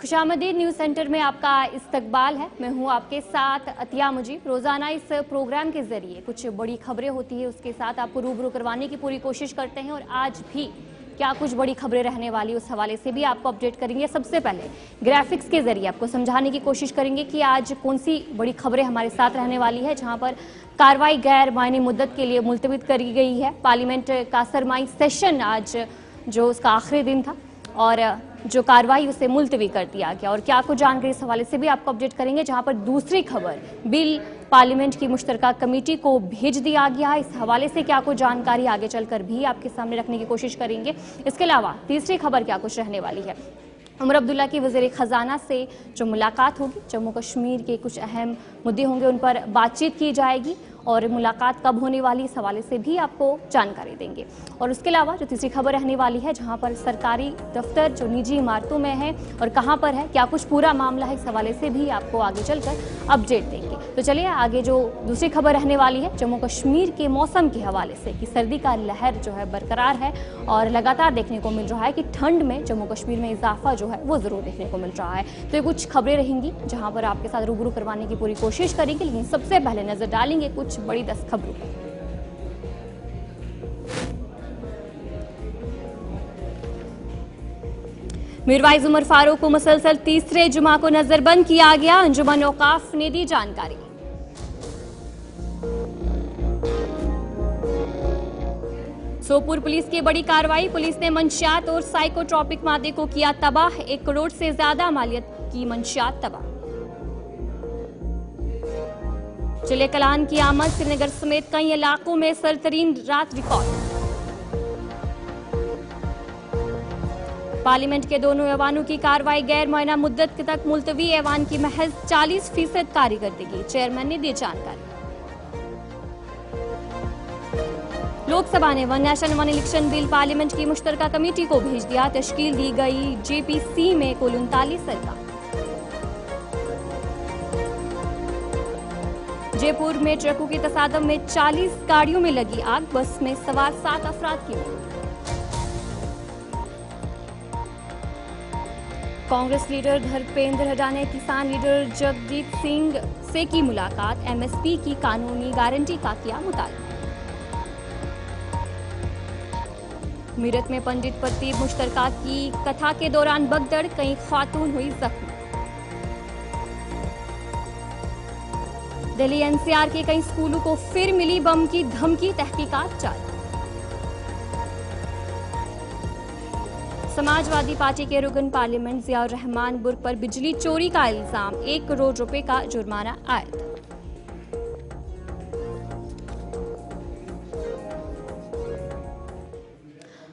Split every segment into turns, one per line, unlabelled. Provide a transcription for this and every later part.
खुशामदीद news centre में आपका इस्तकबाल है। मैं हूं आपके साथ अतिया मुजीब। रोज़ाना इस प्रोग्राम के ज़रिए कुछ बड़ी खबरें होती है, उसके साथ आपको रूबरू करवाने की पूरी कोशिश करते हैं और आज भी क्या कुछ बड़ी खबरें रहने वाली उस हवाले से भी आपको अपडेट करेंगे। सबसे पहले ग्राफिक्स के जरिए आपको समझाने की कोशिश करेंगे कि आज कौन सी बड़ी खबरें हमारे साथ रहने वाली है, जहां पर कार्रवाई गैर मायने मुद्दत के लिए मुलतवित करी गई है। पार्लियामेंट का सरमाई सेशन आज जो उसका आखिरी दिन था और जो कार्रवाई उसे मुलतवी कर दिया गया और क्या कुछ जानकारी इस हवाले से भी आपको अपडेट करेंगे। जहां पर दूसरी खबर, बिल पार्लियामेंट की मुश्तरका कमेटी को भेज दिया गया है। इस हवाले से क्या कुछ जानकारी आगे चलकर भी आपके सामने रखने की कोशिश करेंगे। इसके अलावा तीसरी खबर क्या कुछ रहने वाली है, उमर अब्दुल्ला की वज़ीर ख़जाना से जो मुलाकात होगी, जम्मू कश्मीर के कुछ अहम मुद्दे होंगे उन पर बातचीत की जाएगी और मुलाकात कब होने वाली इस हवाले से भी आपको जानकारी देंगे। और उसके अलावा जो तीसरी खबर रहने वाली है, जहां पर सरकारी दफ्तर जो निजी इमारतों में है और कहां पर है, क्या कुछ पूरा मामला है, इस हवाले से भी आपको आगे चलकर अपडेट देंगे। तो चलिए आगे जो दूसरी खबर रहने वाली है जम्मू कश्मीर के मौसम के हवाले से कि सर्दी का लहर जो है बरकरार है और लगातार देखने को मिल रहा है कि ठंड में जम्मू कश्मीर में इजाफा जो है वो ज़रूर देखने को मिल रहा है। तो ये कुछ खबरें रहेंगी जहाँ पर आपके साथ रूबरू करवाने की पूरी कोशिश करेंगे, लेकिन सबसे पहले नजर डालेंगे कुछ बड़ी 10 खबरों पर। मीरवाइज उमर फारूक को मुसलसल तीसरे जुमा को नजरबंद किया गया, अंजुमन औकाफ ने दी जानकारी। सोपुर पुलिस की बड़ी कार्रवाई, पुलिस ने मंशियात और साइकोट्रॉपिक मादे को किया तबाह, 1 करोड़ से ज्यादा मालियत की मंशियात तबाह। चिले कलान की आमद, श्रीनगर समेत कई इलाकों में सरतरीन रात रिकॉर्ड। पार्लियामेंट के दोनों ऐवानों की कार्रवाई गैर मुअय्यना मुद्दत तक मुलतवी, ऐवान की महज 40% कारकर्दगी, चेयरमैन ने दी जानकारी। लोकसभा ने one nation one election bill parliament की मुश्तरका कमेटी को भेज दिया, तश्कील दी गई जेपीसी में कुल 39 सरकार। जयपुर में ट्रकों की तसादम में 40 गाड़ियों में लगी आग, बस में सवार 7 अफराद की मौत। कांग्रेस लीडर धर्मेंद्र हड्डा ने किसान लीडर जगजीत सिंह से की मुलाकात, एमएसपी की कानूनी गारंटी का किया मुतालबा। मीरठ में पंडित प्रतीप मुश्तरका की कथा के दौरान भगदड़, कई खातून हुई जख्मी। दिल्ली एनसीआर के कई स्कूलों को फिर मिली बम की धमकी, तहकीकात जारी। समाजवादी पार्टी के रुकन पार्लियामेंट जियाउर रहमान बुर्ग पर बिजली चोरी का इल्जाम, 1 करोड़ रुपए का जुर्माना आयद।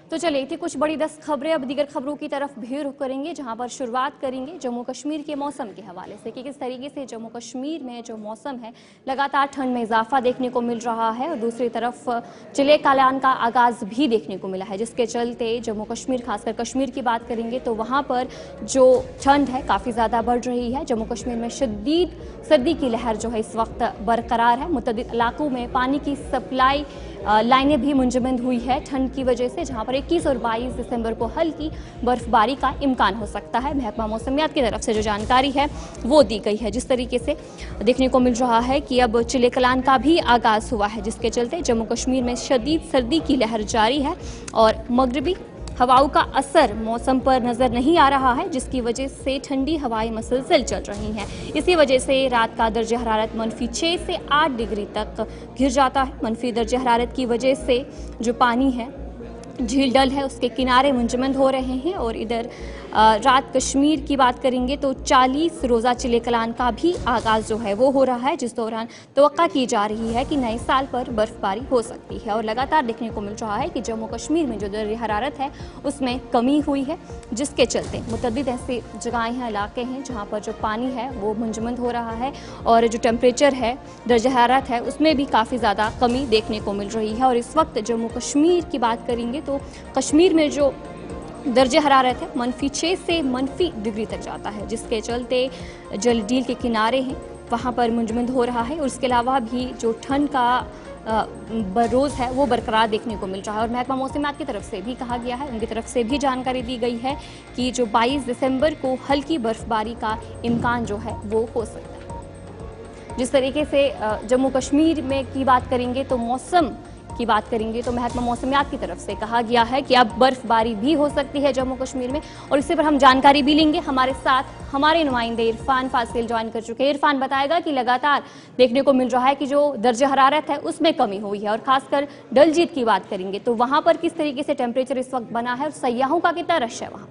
तो चलिए थी कुछ बड़ी 10 खबरें, अब दीगर खबरों की तरफ भी रुख करेंगे, जहां पर शुरुआत करेंगे जम्मू कश्मीर के मौसम के हवाले से कि किस तरीके से जम्मू कश्मीर में जो मौसम है लगातार ठंड में इजाफा देखने को मिल रहा है और दूसरी तरफ चिले कलान का आगाज भी देखने को मिला है, जिसके चलते जम्मू कश्मीर, खासकर कश्मीर की बात करेंगे तो वहां पर जो ठंड है काफ़ी ज़्यादा बढ़ रही है। जम्मू कश्मीर में शदीद सर्दी की लहर जो है इस वक्त बरकरार है। मुतअद्दिद इलाकों में पानी की सप्लाई लाइनें भी मुंजमद हुई है ठंड की वजह से, जहां पर 21 और 22 दिसंबर को हल्की बर्फबारी का इम्कान हो सकता है। महकमा मौसमियात की तरफ से जो जानकारी है वो दी गई है, जिस तरीके से देखने को मिल रहा है कि अब चिले कलान का भी आगाज हुआ है, जिसके चलते जम्मू कश्मीर में शदीद सर्दी की लहर जारी है और मगरबी हवाओं का असर मौसम पर नजर नहीं आ रहा है, जिसकी वजह से ठंडी हवाएं मुसलसल चल रही हैं। इसी वजह से रात का दर्जा हरारत -6 से 8 डिग्री तक गिर जाता है। मनफी दर्जा हरारत की वजह से जो पानी है, झील डल है, उसके किनारे मुंजमद हो रहे हैं। और इधर रात कश्मीर की बात करेंगे तो 40 रोज़ा चिले कलान का भी आगाज़ जो है वो हो रहा है, जिस दौरान तवक्का की जा रही है कि नए साल पर बर्फबारी हो सकती है। और लगातार देखने को मिल रहा है कि जम्मू कश्मीर में जो दर्जा हरारत है उसमें कमी हुई है, जिसके चलते मुतअद्दिद ऐसे जगहें हैं, इलाके हैं जहाँ पर जो पानी है वो मुंजमद हो रहा है और जो टेम्परेचर है, दर्जा हरारत है, उसमें भी काफ़ी ज़्यादा कमी देखने को मिल रही है। और इस वक्त जम्मू कश्मीर की बात करेंगे तो कश्मीर में जो दर्जे हरारत है -6 से -, डिग्री तक जाता है, जिसके चलते जल डील के किनारे हैं वहाँ पर मुंजमद हो रहा है। और उसके अलावा भी जो ठंड का रोज़ है वो बरकरार देखने को मिल रहा है। और महकमा मौसमियात की तरफ से भी कहा गया है, उनकी तरफ से भी जानकारी दी गई है कि जो 22 दिसंबर को हल्की बर्फबारी का इम्कान जो है वो हो सकता है। जिस तरीके से जम्मू कश्मीर में की बात करेंगे तो मौसम की बात करेंगे तो महकमा मौसमियात की तरफ से कहा गया है कि अब बर्फबारी भी हो सकती है जम्मू कश्मीर में। और इससे पर हम जानकारी भी लेंगे, हमारे साथ हमारे नुमाइंदे इरफान फासिल ज्वाइन कर चुके हैं। इरफान बताएगा कि लगातार देखने को मिल रहा है कि जो दर्जे हरारत है उसमें कमी हुई है, और खासकर डलझील की बात करेंगे तो वहां पर किस तरीके से टेम्परेचर इस वक्त बना है और सयाहों का कितना रश है वहां।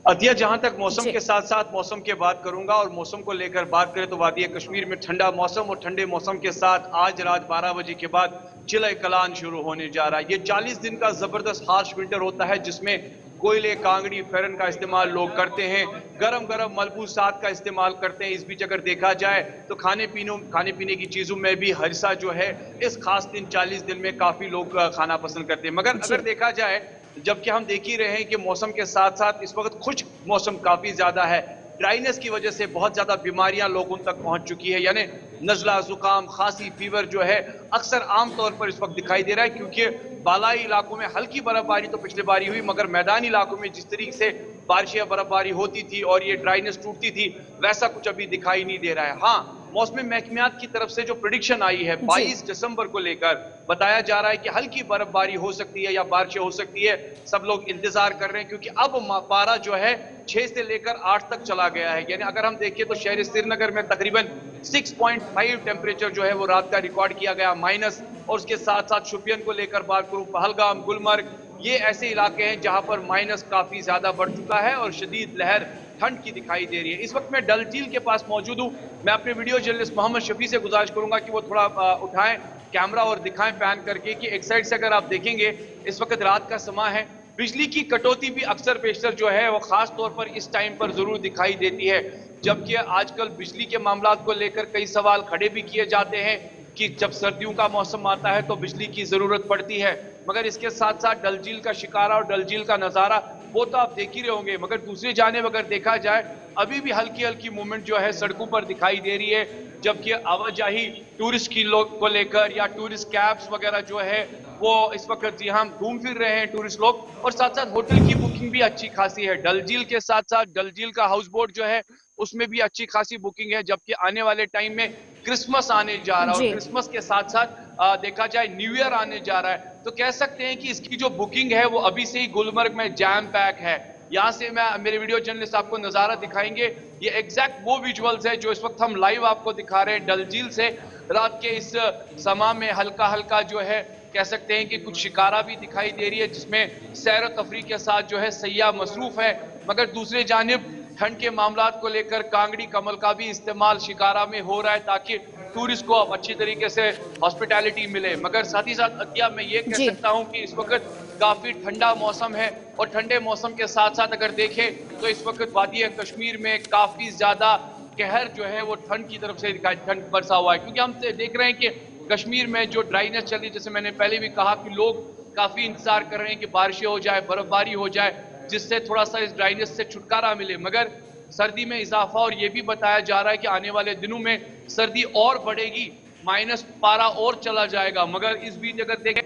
अदिया, जहां तक मौसम के साथ साथ मौसम की बात करूंगा और मौसम को लेकर बात करें तो वादी कश्मीर में ठंडा मौसम और ठंडे मौसम के साथ आज रात 12 बजे के बाद चिल कलान शुरू होने जा रहा है। ये 40 दिन का जबरदस्त हार्श विंटर होता है जिसमें कोयले, कांगड़ी, फेरन का इस्तेमाल लोग करते हैं, गरम गरम मलबूसात का इस्तेमाल करते हैं। इस बीच अगर देखा जाए तो खाने पीने की चीजों में भी हरिसा जो है इस खास दिन 40 दिन में काफी लोग खाना पसंद करते हैं। मगर अगर देखा जाए, जबकि हम देख ही रहे हैं कि मौसम के साथ साथ इस वक्त खुश्क मौसम काफी ज्यादा है, ड्राइनेस की वजह से बहुत ज्यादा बीमारियां लोगों तक पहुंच चुकी है। यानी नजला, जुकाम, खांसी, फीवर जो है अक्सर आमतौर पर इस वक्त दिखाई दे रहा है, क्योंकि बालाई इलाकों में हल्की बर्फबारी तो पिछले बारी हुई, मगर मैदानी इलाकों में जिस तरीके से बारिश या बर्फबारी होती थी और ये ड्राइनेस टूटती थी, वैसा कुछ अभी दिखाई नहीं दे रहा है। हाँ, मौसमी महकमियात की तरफ से जो प्रेडिक्शन आई है 22 दिसंबर को लेकर बताया जा रहा है कि हल्की बर्फबारी हो सकती है या बारिशें हो सकती है। सब लोग इंतजार कर रहे हैं क्योंकि अब पारा जो है 6 से लेकर 8 तक चला गया है। यानी अगर हम देखें तो शहर श्रीनगर में तकरीबन 6.5 टेम्परेचर जो है वो रात का रिकॉर्ड किया गया माइनस। और उसके साथ साथ शुपियन को लेकर बात करूं, पहलगाम, गुलमर्ग, ये ऐसे इलाके हैं जहां पर माइनस काफी ज्यादा बढ़ चुका है और शदीद लहर ठंड की दिखाई दे रही है। इस वक्त मैं डल झील के पास मौजूद हूं। मैं अपने वीडियो जर्नलिस्ट मोहम्मद शफी से गुजारिश करूंगा कि वो थोड़ा उठाएं कैमरा और दिखाएं पैन करके कि एक साइड से अगर आप देखेंगे इस वक्त रात का समय है, बिजली की कटौती भी अक्सर पेशतर जो है वो खास तौर पर इस टाइम पर जरूर दिखाई देती है। जबकि आजकल बिजली के मामला को लेकर कई सवाल खड़े भी किए जाते हैं कि जब सर्दियों का मौसम आता है तो बिजली की जरूरत पड़ती है, मगर इसके साथ साथ डल झील का शिकारा और डल झील का नजारा वो तो आप देख ही रहे होंगे। मगर दूसरी जानिब अगर देखा जाए अभी भी हल्की हल्की मूवमेंट जो है सड़कों पर दिखाई दे रही है, जबकि आवाजाही टूरिस्ट की लोग को लेकर या टूरिस्ट कैब्स वगैरह जो है वो इस वक्त यहाँ घूम फिर रहे हैं टूरिस्ट लोग। और साथ साथ होटल की बुकिंग भी अच्छी खासी है। डल झील के साथ साथ डल झील का हाउस बोट जो है उसमें भी अच्छी खासी बुकिंग है, जबकि आने वाले टाइम में क्रिसमस आने जा रहा है और क्रिसमस के साथ साथ देखा जाए न्यू ईयर आने जा रहा है, तो कह सकते हैं कि इसकी जो बुकिंग है वो अभी से ही गुलमर्ग में जैम पैक है। यहाँ से मैं मेरे वीडियो जर्नलिस्ट आपको नजारा दिखाएंगे, ये एग्जैक्ट वो विजुअल्स है जो इस वक्त हम लाइव आपको दिखा रहे हैं डल झील से। रात के इस समय में हल्का हल्का जो है कह सकते हैं कि कुछ शिकारा भी दिखाई दे रही है, जिसमें सैर तफरी के साथ जो है सयाह मसरूफ है। मगर दूसरी जानिब ठंड के मामला को लेकर कांगड़ी कमल का भी इस्तेमाल शिकारा में हो रहा है ताकि टूरिस्ट को अब अच्छी तरीके से हॉस्पिटैलिटी मिले। मगर साथ ही साथ अतिया मैं ये कह सकता हूं कि इस वक्त काफी ठंडा मौसम है और ठंडे मौसम के साथ साथ अगर देखें तो इस वक्त वादी कश्मीर में काफी ज्यादा कहर जो है वो ठंड की तरफ से ठंड बरसा हुआ है, क्योंकि हम देख रहे हैं कि कश्मीर में जो ड्राइनेस चल रही है, जैसे मैंने पहले भी कहा कि लोग काफी इंतजार कर रहे हैं कि बारिशें हो जाए, बर्फबारी हो जाए, जिससे थोड़ा सा इस ड्राइनेस से छुटकारा मिले। मगर सर्दी में इजाफा और ये भी बताया जा रहा है कि आने वाले दिनों में सर्दी और बढ़ेगी, माइनस पारा और चला जाएगा। मगर इस बीच अगर देखें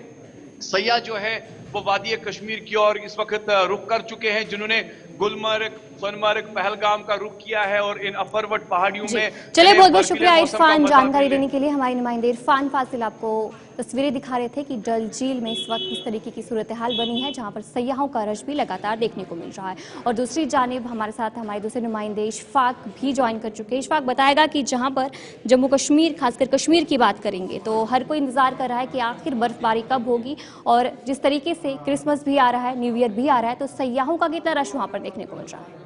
सयाह जो है वो वादी कश्मीर की ओर इस वक्त रुख कर चुके हैं, जिन्होंने गुलमर्ग, सोनमर्ग, पहलगाम का रुख किया है और इन अफरवट पहाड़ियों में।
चलिए, बहुत बहुत शुक्रिया इरफान जानकारी देने के लिए। हमारे नुमाइंदे इरफान फासिल आपको तस्वीरें दिखा रहे थे कि डल झील में इस वक्त किस तरीके की सूरत हाल बनी है, जहां पर सयाहों का रश भी लगातार देखने को मिल रहा है। और दूसरी जानिब हमारे साथ हमारे दूसरे नुमाइंदे इशफाक भी ज्वाइन कर चुके हैं। इशफाक बताएगा कि जहां पर जम्मू कश्मीर, खासकर कश्मीर की बात करेंगे तो हर कोई इंतजार कर रहा है कि आखिर बर्फबारी कब होगी, और जिस तरीके से क्रिसमस भी आ रहा है, न्यू ईयर भी आ रहा है, तो सयाहों का कितना रश वहां पर देखने को मिल रहा है।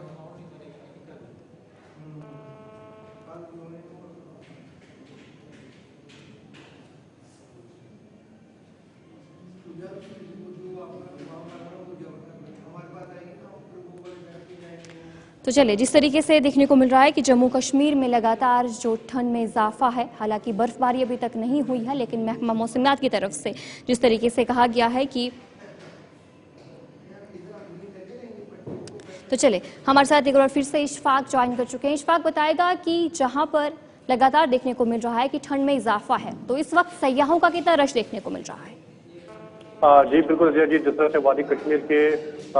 तो चलिए, जिस तरीके से देखने को मिल रहा है कि जम्मू कश्मीर में लगातार जो ठंड में इजाफा है, हालांकि बर्फबारी अभी तक नहीं हुई है, लेकिन महकमा मौसमियात की तरफ से जिस तरीके से कहा गया है कि तो चले हमारे साथ एक बार फिर से इशफाक ज्वाइन कर चुके हैं। इशफाक बताएगा कि जहां पर लगातार देखने को मिल रहा है कि ठंड में इजाफा है, तो इस वक्त सयाहों का कितना रश देखने को मिल रहा है?
जी बिल्कुल जी, जिस तरह से वादी कश्मीर के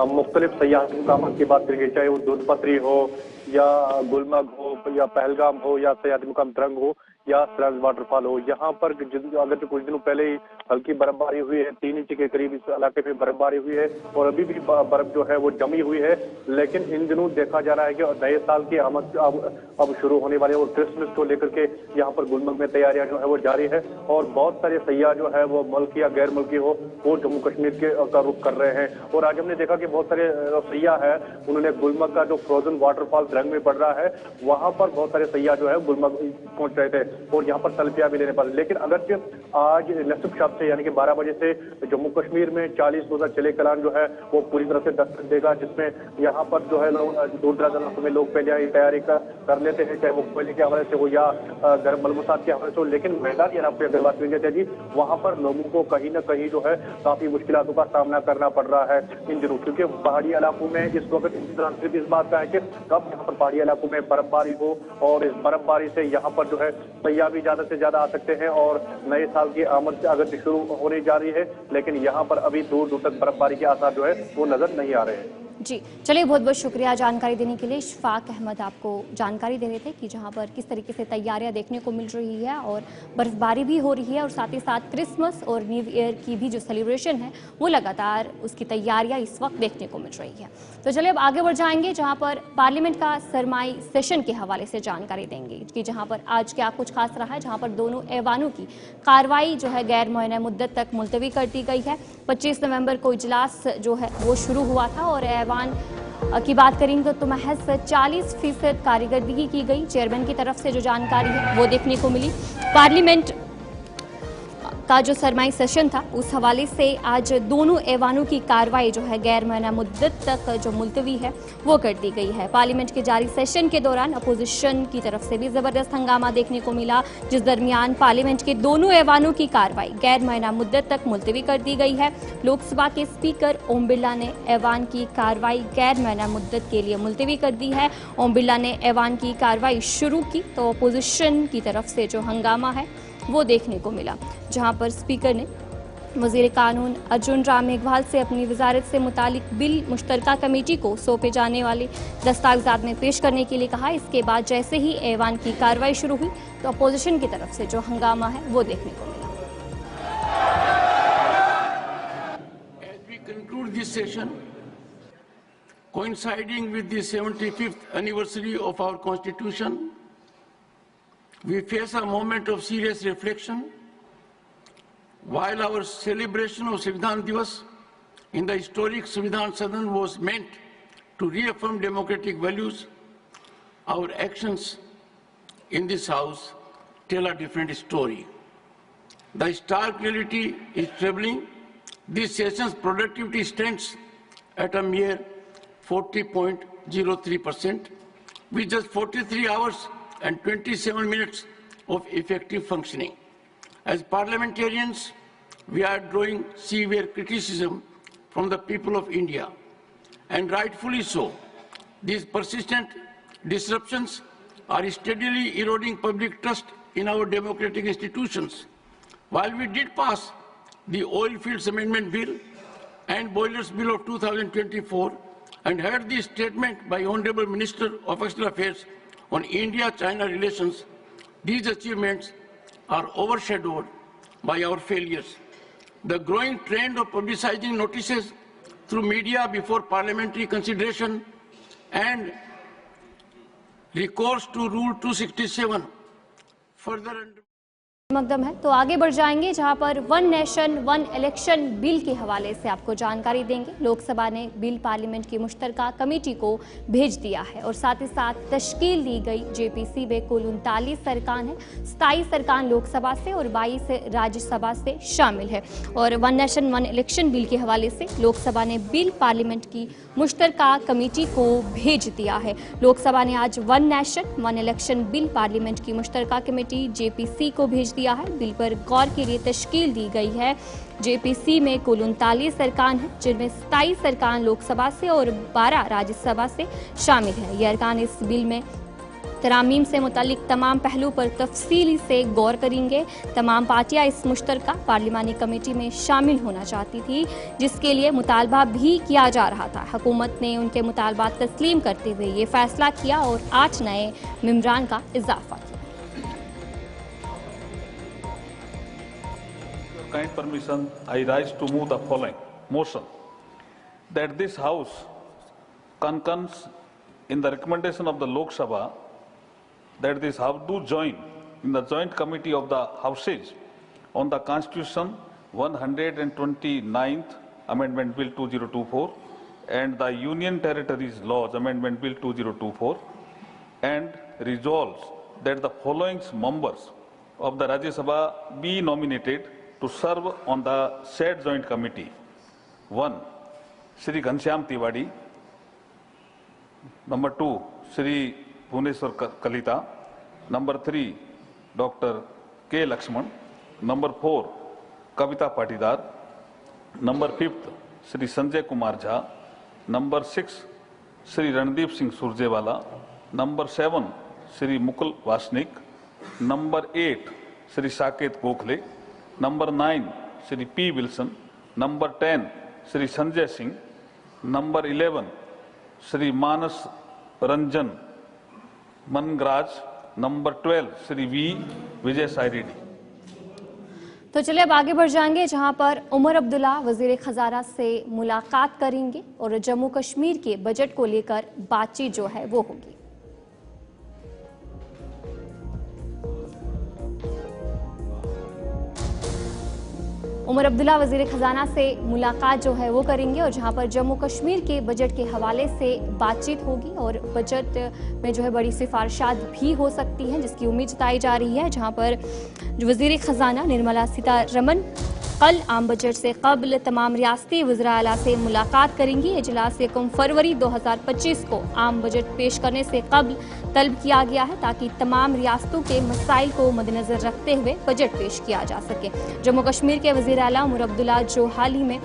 मुख्तलिफ सयाहती मुकाम की बात करेंगे, चाहे वो दूध पत्री हो या गुलमर्ग हो या पहलगाम हो या सयाहती मुकाम द्रंग हो या सराज वाटरफॉल हो, यहाँ पर अगर तो कुछ दिनों पहले ही हल्की बर्फबारी हुई है, 3 इंच के करीब इस इलाके में बर्फबारी हुई है और अभी भी बर्फ जो है वो जमी हुई है। लेकिन इन दिनों देखा जा रहा है कि नए साल की आमद अब शुरू होने वाले और क्रिसमस को लेकर के यहाँ पर गुलमर्ग में तैयारियां जो है वो जारी है और बहुत सारे सयाह जो है वो मुल्की या गैर मुल्की हो वो जम्मू कश्मीर का रुख कर रहे हैं। और आज हमने देखा कि बहुत सारे सयाह है, उन्होंने गुलमर्ग का जो फ्रोजन वाटरफॉल द्रंग में पड़ रहा है वहां पर बहुत सारे सयाह जो है गुलमर्ग पहुंच रहे थे और यहाँ पर सेल्फियां भी लेने पर। लेकिन अगरचे आज नसीब शब से यानी कि 12 बजे से जम्मू कश्मीर में 40 रोजा चले कलान जो है वो पूरी तरह से दस्तक देगा, जिसमें यहाँ पर जो है दूर दराज इलाकों में लोग पहले ही तैयारी कर लेते हैं, चाहे वो कोयले के हवाले से हो या गर्म मलबूसात के हवाले से हो। लेकिन मैदानी इलाकों की अगर बात करेंगे जी, वहां पर लोगों को कहीं ना कहीं जो है काफी मुश्किलों का सामना करना पड़ रहा है इन दिनों, क्योंकि पहाड़ी इलाकों में इस वक्त इंतजार सिर्फ इस बात का है कि कब यहाँ पर पहाड़ी इलाकों में बर्फबारी हो और इस बर्फबारी से यहाँ पर जो है सयाह भी ज्यादा से ज्यादा आ सकते हैं और नए साल की आमद अगर शुरू होने जा रही है, लेकिन यहाँ पर अभी दूर दूर तक बर्फबारी के आसार जो है वो नजर नहीं आ रहे हैं।
जी चलिए, बहुत बहुत शुक्रिया जानकारी देने के लिए। इशफाक अहमद आपको जानकारी दे रहे थे कि जहां पर किस तरीके से तैयारियां देखने को मिल रही है और बर्फबारी भी हो रही है और साथ ही साथ क्रिसमस और न्यू ईयर की भी जो सेलिब्रेशन है वो लगातार उसकी तैयारियां इस वक्त देखने को मिल रही है। तो चलिए अब आगे बढ़ जाएंगे, जहाँ पर पार्लियामेंट का सरमाई सेशन के हवाले से जानकारी देंगे कि जहाँ पर आज क्या कुछ खास रहा है, जहाँ पर दोनों ऐवानों की कार्रवाई जो है गैर मुअय्यना मुद्दत तक मुलतवी कर दी गई है। 25 नवंबर को इजलास जो है वो शुरू हुआ था और ऐवान की बात करेंगे तो महज 40% कारकर्दगी की गई। चेयरमैन की तरफ से जो जानकारी है वो देखने को मिली। पार्लियामेंट का जो सरमाई सेशन था उस हवाले से आज दोनों ऐवानों की कार्रवाई जो है गैर मुअय्यना मुद्दत तक जो मुलतवी है वो कर दी गई है। पार्लियामेंट के जारी सेशन के दौरान अपोजिशन की तरफ से भी जबरदस्त हंगामा देखने को मिला, जिस दरमियान पार्लियामेंट के दोनों ऐवानों की कार्रवाई गैर मुअय्यना मुद्दत तक मुलतवी कर दी गई है। लोकसभा के स्पीकर ओम बिरला ने ऐवान की कार्रवाई गैर मुअय्यना मुद्दत के लिए मुलतवी कर दी है। ओम बिरला ने ऐवान की कार्रवाई शुरू की तो अपोजिशन की तरफ से जो हंगामा है वो देखने को मिला, जहां पर स्पीकर ने वजीर कानून अर्जुन राम मेघवाल से अपनी वजारत से मुतालिक बिल मुश्तरका कमेटी को सौंपे जाने वाले दस्तावेजात में पेश करने के लिए कहा। इसके बाद जैसे ही ऐवान की कार्रवाई शुरू हुई तो अपोजिशन की तरफ से जो हंगामा है वो देखने को मिला।
As we conclude this session, coinciding with the 75th anniversary of our Constitution, we face a moment of serious reflection. While our celebration of Samvidhan Divas in the historic Samvidhan Sadan was meant to reaffirm democratic values, our actions in this House tell a different story. The stark reality is troubling. This session's productivity stands at a mere 40.03%, with just 43 hours and 27 minutes of effective functioning. As parliamentarians, we are drawing severe criticism from the people of India, and rightfully so. These persistent disruptions are steadily eroding public trust in our democratic institutions. While we did pass the Oil Fields Amendment Bill and Boilers Bill of 2024 and heard the statement by Honorable Minister of External Affairs on India-China relations, these achievements are overshadowed by our failures. The growing trend of publicizing notices through media before parliamentary consideration and recourse to Rule 267 further
मकदम है। तो आगे बढ़ जाएंगे, जहां पर one nation one election bill के हवाले से आपको जानकारी देंगे। लोकसभा ने बिल पार्लियामेंट की मुश्तरका कमेटी को भेज दिया है और साथ ही साथ तश्कील दी गई जेपीसी में कुल 39 अरकान है। 27 अरकान लोकसभा से और 22 राज्यसभा से शामिल है। और one nation one election bill के हवाले से लोकसभा ने बिल पार्लियामेंट की मुश्तरका कमेटी को भेज दिया है। लोकसभा ने आज one nation one election bill parliament की मुश्तरका कमेटी जेपीसी को भेज दिया है। बिल पर गौर के लिए तश्कील दी गई है। जेपीसी में कुल 39 अरकान हैं, जिनमें 27 अरकान लोकसभा से और 12 राज्यसभा से शामिल है। ये अरकान इस बिल में तरामीम से मुतालिक तमाम पहलू पर तफसीली से गौर करेंगे। तमाम पार्टियां इस मुश्तरका पार्लिमानी कमेटी में शामिल होना चाहती थी, जिसके लिए मुतालबा भी किया जा रहा था। हुकूमत ने उनके मुतालबात तस्लीम करते हुए ये फैसला किया और 8 नए मेंबरान का इजाफा किया।
Kind permission, I rise to move the following motion that this House concurs in the recommendation of the Lok Sabha that this House do join in the joint committee of the Houses on the Constitution 129th Amendment Bill 2024 and the Union Territories Laws Amendment Bill 2024 and resolves that the following members of the Rajya Sabha be nominated to serve on the said joint committee. 1. Shri Ghanshyam Tiwari. Number 2. Shri Bhuneshwar Kalita. Number 3. Dr. K. Lakshman. Number 4. Kavita Patidar. Number 5th. Shri Sanjay Kumar Jha. Number 6. Shri Randeep Singh Surjewala. Number 7. Shri Mukul Vasnik. Number 8. Shri Saket Gokhale. Number 9, Shri P. Wilson. Number 10, Shri Sanjay Singh. Number 11, Shri Manas Ranjan Mangraj. Number 12, Shri V. Vijay Sai Reddy.
तो चलिए अब आगे बढ़ जाएंगे, जहां पर उमर अब्दुल्ला वजीर खजाना से मुलाकात करेंगे और जम्मू कश्मीर के बजट को लेकर बातचीत जो है वो होगी। उमर अब्दुल्ला वजीर खजाना से मुलाकात जो है वो करेंगे और जहां पर जम्मू कश्मीर के बजट के हवाले से बातचीत होगी और बजट में जो है बड़ी सिफारिशात भी हो सकती हैं, जिसकी उम्मीद जताई जा रही है। जहां पर वजीर खजाना निर्मला सीतारमण कल आम बजट से कबल तमाम रियासती वज़रा आला से मुलाकात करेंगी। इजलास 1 फरवरी 2025 को आम बजट पेश करने से कबल तलब किया गया है ताकि तमाम रियासतों के मसाइल को मद्देनजर रखते हुए बजट पेश किया जा सके। जम्मू कश्मीर के वज़ीर आला उमर अब्दुल्ला जो हाल ही में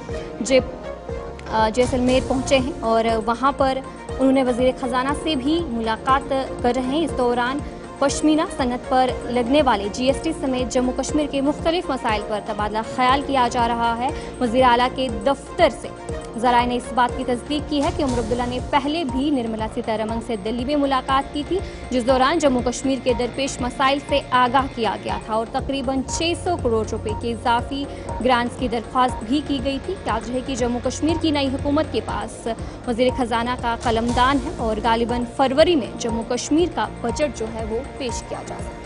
जैसलमेर पहुंचे हैं और वहां पर उन्होंने वज़ीर खजाना से भी मुलाकात कर रहे हैं। इस दौरान पश्मीना सनत पर लगने वाले GST समेत जम्मू कश्मीर के मुख्तलिफ मसाइल पर तबादला ख्याल किया जा रहा है। वज़ीर आला के दफ्तर से ज़राए ने इस बात की तस्दीक की है कि उमर अब्दुल्ला ने पहले भी निर्मला सीतारमण से दिल्ली में मुलाकात की थी, जिस दौरान जम्मू कश्मीर के दरपेश मसाइल से आगाह किया गया था और तकरीबन 600 करोड़ रुपए के इजाफी ग्रांट्स की दरख्वास्त भी की गई थी। याद रहे कि जम्मू कश्मीर की नई हुकूमत के पास वज़ीर खजाना का कलमदान है और गालिबन फरवरी में जम्मू कश्मीर का बजट जो है वो पेश किया जा सकता है।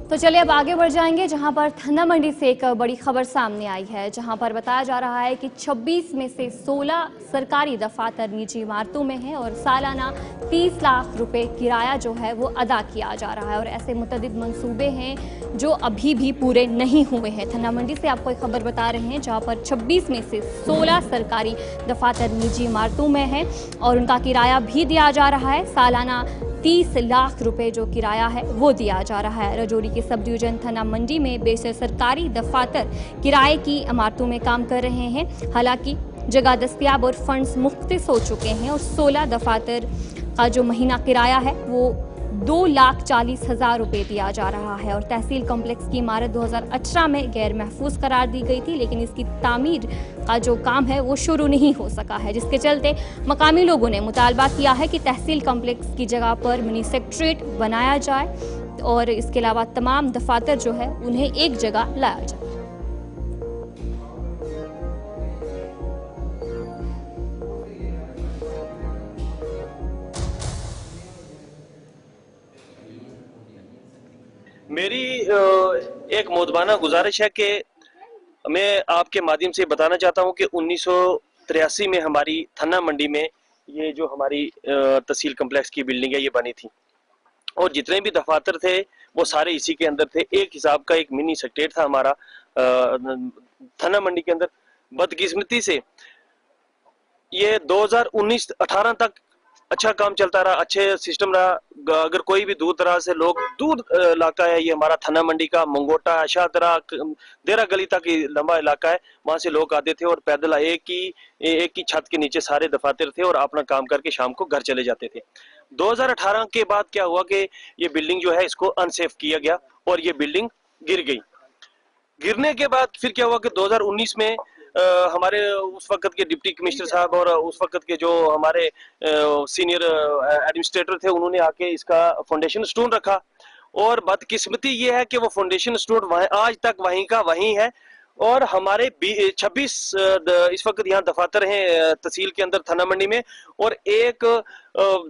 तो चलिए अब आगे बढ़ जाएंगे, जहां पर थन्ना मंडी से एक बड़ी खबर सामने आई है, जहां पर बताया जा रहा है कि 26 में से 16 सरकारी दफातर निजी इमारतों में हैं और सालाना 30 लाख रुपए किराया जो है वो अदा किया जा रहा है और ऐसे मुतअद्दिद मंसूबे हैं जो अभी भी पूरे नहीं हुए हैं। थन्ना मंडी से आपको एक खबर बता रहे हैं जहां पर 26 में से 16 सरकारी दफातर निजी इमारतों में हैं और उनका किराया भी दिया जा रहा है। सालाना 30 लाख रुपए जो किराया है वो दिया जा रहा है। राजौरी के सब डिवीजन थना मंडी में बेशतर सरकारी दफातर किराए की इमारतों में काम कर रहे हैं। हालांकि जगह दस्तयाब और फंड्स मुख्तस हो चुके हैं और 16 दफातर का जो महीना किराया है वो 2,40,000 रुपए दिया जा रहा है और तहसील कॉम्प्लेक्स की इमारत 2018 में गैर महफूज करार दी गई थी, लेकिन इसकी तामीर का जो काम है वो शुरू नहीं हो सका है, जिसके चलते मकामी लोगों ने मुतालबा किया है कि तहसील कॉम्प्लेक्स की जगह पर मिनी सेक्रेटेरिएट बनाया जाए और इसके अलावा तमाम दफातर जो है उन्हें एक जगह लाया जाए।
मेरी एक मोदबाना गुजारिश है कि मैं आपके माध्यम से बताना चाहता हूं कि 1983 में हमारी थन्ना मंडी में ये जो हमारी तहसील कम्प्लेक्स की बिल्डिंग है ये बनी थी और जितने भी दफातर थे वो सारे इसी के अंदर थे। एक हिसाब का एक मिनी सेक्रेटेरिएट था हमारा थन्ना मंडी के अंदर। बदकिस्मती से ये 2019-18 तक अच्छा काम चलता रहा, अच्छे सिस्टम रहा। अगर कोई भी दूर दराज से लोग, दूर इलाका है ये हमारा थाना मंडी का, मंगोटा, शाहदरा, देरा गली तक ये लंबा इलाका है, वहां से लोग आते थे और पैदल एक ही छत के नीचे सारे दफातर थे और अपना काम करके शाम को घर चले जाते थे। 2018 के बाद क्या हुआ कि ये बिल्डिंग जो है इसको अनसेफ किया गया और ये बिल्डिंग गिर गई। गिरने के बाद फिर क्या हुआ कि 2019 में हमारे उस वक्त के डिप्टी कमिश्नर साहब और उस वक्त के जो हमारे सीनियर एडमिनिस्ट्रेटर थे, उन्होंने आके इसका फाउंडेशन स्टोन रखा और बदकिस्मती ये है कि वो फाउंडेशन स्टोन आज तक वहीं का वहीं है। और हमारे 26 इस वक्त यहाँ दफातर हैं तहसील के अंदर थाना मंडी में, और एक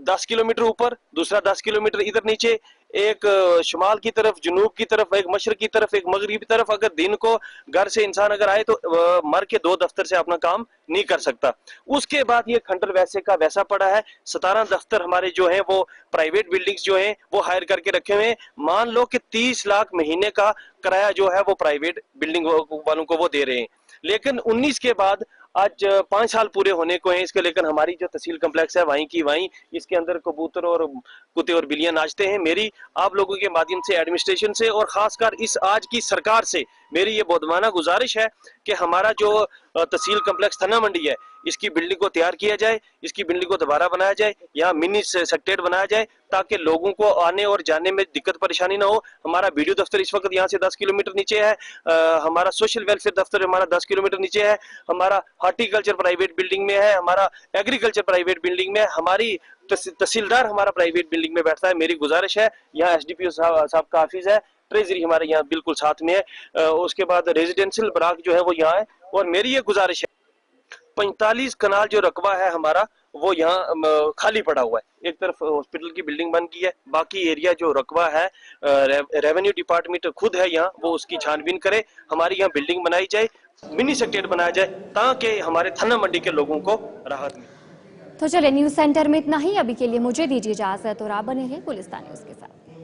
10 किलोमीटर ऊपर, दूसरा 10 किलोमीटर इधर नीचे, एक शुमाल की तरफ, जुनूब की तरफ, एक मशरक की तरफ, एक मगरिब की तरफ। अगर दिन को घर से इंसान अगर आए तो मर के 2 दफ्तर से अपना काम नहीं कर सकता। उसके बाद ये खंडर वैसे का वैसा पड़ा है। 17 दफ्तर हमारे जो हैं वो प्राइवेट बिल्डिंग्स जो हैं वो हायर करके रखे हुए हैं। मान लो कि 30 लाख महीने का किराया जो है वो प्राइवेट बिल्डिंग वालों को वो दे रहे हैं। लेकिन 19 के बाद आज 5 साल पूरे होने को हैं इसके, लेकिन हमारी जो तहसील कम्प्लेक्स है वहीं की वहीं, इसके अंदर कबूतर और कुत्ते और बिल्लियां नाचते हैं। मेरी आप लोगों के माध्यम से, एडमिनिस्ट्रेशन से और खासकर इस आज की सरकार से मेरी ये बहुमाना गुजारिश है कि हमारा जो तहसील कम्प्लेक्स थाना मंडी है इसकी बिल्डिंग को तैयार किया जाए, इसकी बिल्डिंग को दोबारा बनाया जाए, यहाँ मिनी सेक्रेटेरिएट बनाया जाए ताकि लोगों को आने और जाने में दिक्कत परेशानी ना हो। हमारा वीडियो दफ्तर इस वक्त यहाँ से 10 किलोमीटर नीचे है, हमारा सोशल वेलफेयर दफ्तर हमारा 10 किलोमीटर नीचे है, हमारा हॉर्टिकल्चर प्राइवेट बिल्डिंग में है, हमारा एग्रीकल्चर प्राइवेट बिल्डिंग में, हमारी तहसीलदार हमारा प्राइवेट बिल्डिंग में बैठता है। मेरी गुजारिश है, यहाँ SDPO साहब का ऑफिस है, ट्रेजरी हमारे यहाँ बिल्कुल साथ में है, उसके बाद रेजिडेंशियल ब्लॉक जो है वो यहाँ है। और मेरी ये गुजारिश है, 45 कनाल जो रकबा है हमारा वो यहाँ खाली पड़ा हुआ है। एक तरफ हॉस्पिटल की बिल्डिंग बन गई है, बाकी एरिया जो रकबा है रेवेन्यू डिपार्टमेंट खुद है यहाँ, वो उसकी छानबीन करे, हमारी यहाँ बिल्डिंग बनाई जाए, मिनी सेक्रेटेरिएट बनाया जाए ताकि हमारे थाना मंडी के लोगों को राहत मिले।
तो चलिए, न्यूज सेंटर में इतना ही अभी के लिए। मुझे दीजिए इजाजत और आप बने रहिए गुलिस्तान न्यूज के साथ।